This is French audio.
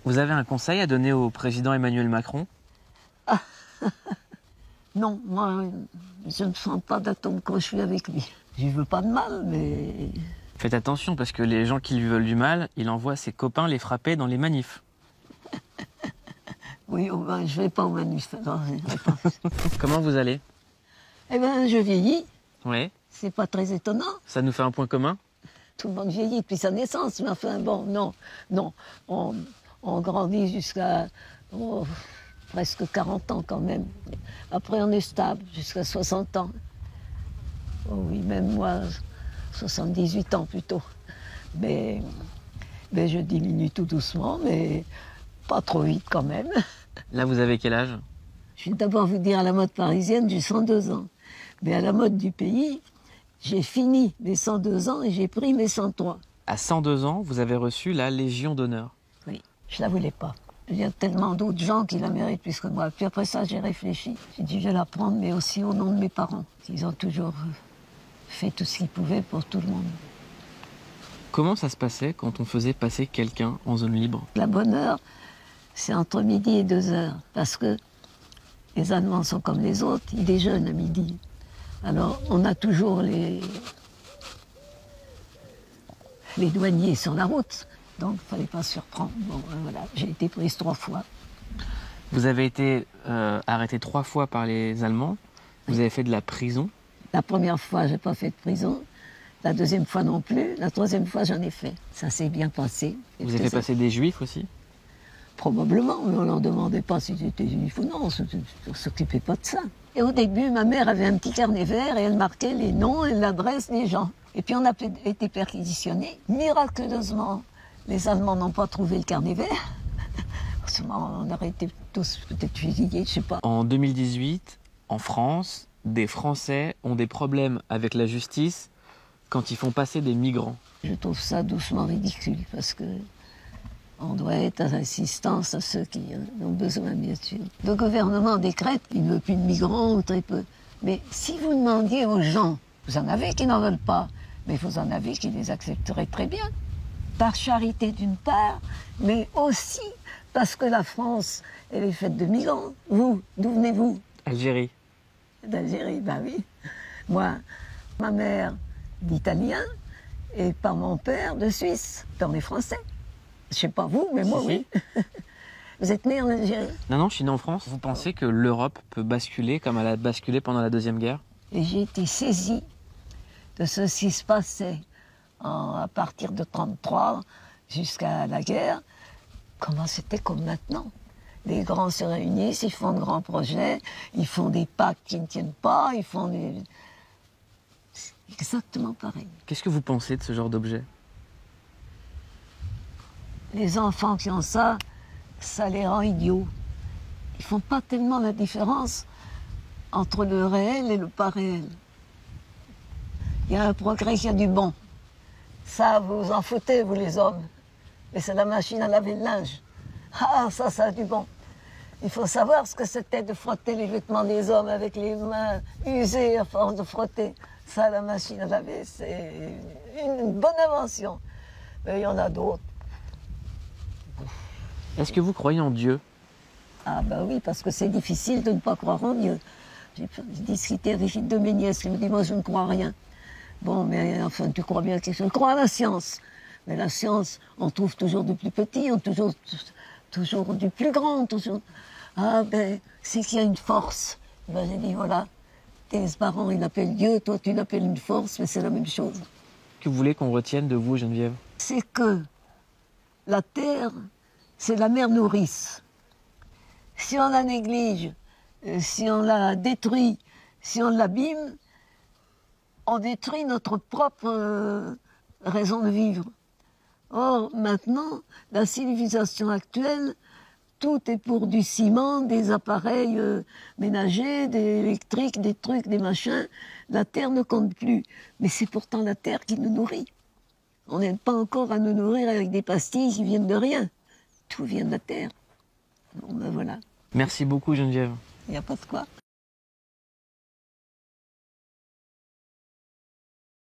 Vous avez un conseil à donner au président Emmanuel Macron? Non, moi, je ne sens pas d'atome quand je suis avec lui. Je lui veux pas de mal, mais... Faites attention, parce que les gens qui lui veulent du mal, il envoie ses copains les frapper dans les manifs. Oui, oh ben, je vais pas au manif. Non, je vais pas. Comment vous allez? Eh bien, je vieillis. Oui. C'est pas très étonnant. Ça nous fait un point commun? Tout le monde vieillit depuis sa naissance. Mais enfin, bon, non. On grandit jusqu'à presque 40 ans quand même. Après, on est stable jusqu'à 60 ans. Oh oui, même moi, 78 ans plutôt. Mais je diminue tout doucement, mais pas trop vite quand même. Là, vous avez quel âge? Je vais d'abord vous dire, à la mode parisienne, j'ai 102 ans. Mais à la mode du pays, j'ai fini mes 102 ans et j'ai pris mes 103. À 102 ans, vous avez reçu la Légion d'honneur. Oui, je la voulais pas. Il y a tellement d'autres gens qui la méritent plus que moi. Puis après ça, j'ai réfléchi. J'ai dit, je vais la prendre, mais aussi au nom de mes parents. Ils ont toujours fait tout ce qu'ils pouvaient pour tout le monde. Comment ça se passait quand on faisait passer quelqu'un en zone libre? La bonne heure, c'est entre midi et 2 heures. Parce que les Allemands sont comme les autres, ils déjeunent à midi. Alors, on a toujours les douaniers sur la route. Donc, il ne fallait pas se surprendre. Bon, voilà, j'ai été prise 3 fois. Vous avez été arrêté 3 fois par les Allemands. Vous avez fait de la prison. La première fois, je n'ai pas fait de prison. La deuxième fois non plus. La troisième fois, j'en ai fait. Ça s'est bien passé. Vous avez fait passer des Juifs aussi? Probablement, mais on ne leur demandait pas si j'étais juif ou non. On ne s'occupait pas de ça. Et au début, ma mère avait un petit carnet vert et elle marquait les noms et l'adresse des gens. Et puis on a été perquisitionnés. Miraculeusement, les Allemands n'ont pas trouvé le carnet vert. On aurait été tous peut-être fusillés, je ne sais pas. En 2018, en France, des Français ont des problèmes avec la justice quand ils font passer des migrants. Je trouve ça doucement ridicule parce que on doit être à l'assistance à ceux qui en ont besoin, bien sûr. Le gouvernement décrète qu'il ne veut plus de migrants ou très peu. Mais si vous demandiez aux gens, vous en avez qui n'en veulent pas, mais vous en avez qui les accepteraient très bien. Par charité d'une part, mais aussi parce que la France, elle est faite de migrants. Vous, d'où venez-vous? Algérie. D'Algérie, ben oui. Moi, ma mère d'Italien et par mon père de Suisse. On est français. Je sais pas vous, mais moi, Si, oui. Vous êtes né en Algérie? Non, je suis né en France. Vous pensez que l'Europe peut basculer comme elle a basculé pendant la Deuxième Guerre? Et j'ai été saisie de ce qui se passait à partir de 1933 jusqu'à la guerre. Comment c'était comme maintenant? Les grands se réunissent, ils font de grands projets, ils font des pactes qui ne tiennent pas, ils font des... C'est exactement pareil. Qu'est-ce que vous pensez de ce genre d'objet? Les enfants qui ont ça, ça les rend idiots. Ils font pas tellement la différence entre le réel et le pas réel. Il y a un progrès qui a du bon. Ça, vous vous en foutez, vous les hommes. Mais c'est la machine à laver le linge. Ah, ça a du bon. Il faut savoir ce que c'était de frotter les vêtements des hommes avec les mains usées à force de frotter. Ça, la machine à laver, c'est une bonne invention. Mais il y en a d'autres. Est-ce que vous croyez en Dieu? Ah ben oui, parce que c'est difficile de ne pas croire en Dieu. J'ai discuté avec une de mes nièces qui me dit, moi je ne crois à rien. Bon, mais enfin, tu crois bien que je crois à la science. Mais la science, on trouve toujours du plus petit, on trouve toujours du plus grand, toujours... Ah ben, c'est qu'il y a une force. Ben, j'ai dit, voilà, tes parents, ils l'appellent Dieu, toi tu l'appelles une force, mais c'est la même chose. Que vous voulez qu'on retienne de vous, Geneviève? C'est que la terre, c'est la mère nourrice. Si on la néglige, si on la détruit, si on l'abîme, on détruit notre propre raison de vivre. Or, maintenant, la civilisation actuelle, tout est pour du ciment, des appareils ménagers, des électriques, des trucs, des machins. La terre ne compte plus. Mais c'est pourtant la terre qui nous nourrit. On n'aide pas encore à nous nourrir avec des pastilles qui viennent de rien. Tout vient de la terre. Bon, ben voilà. Merci beaucoup, Geneviève. Il n'y a pas de quoi.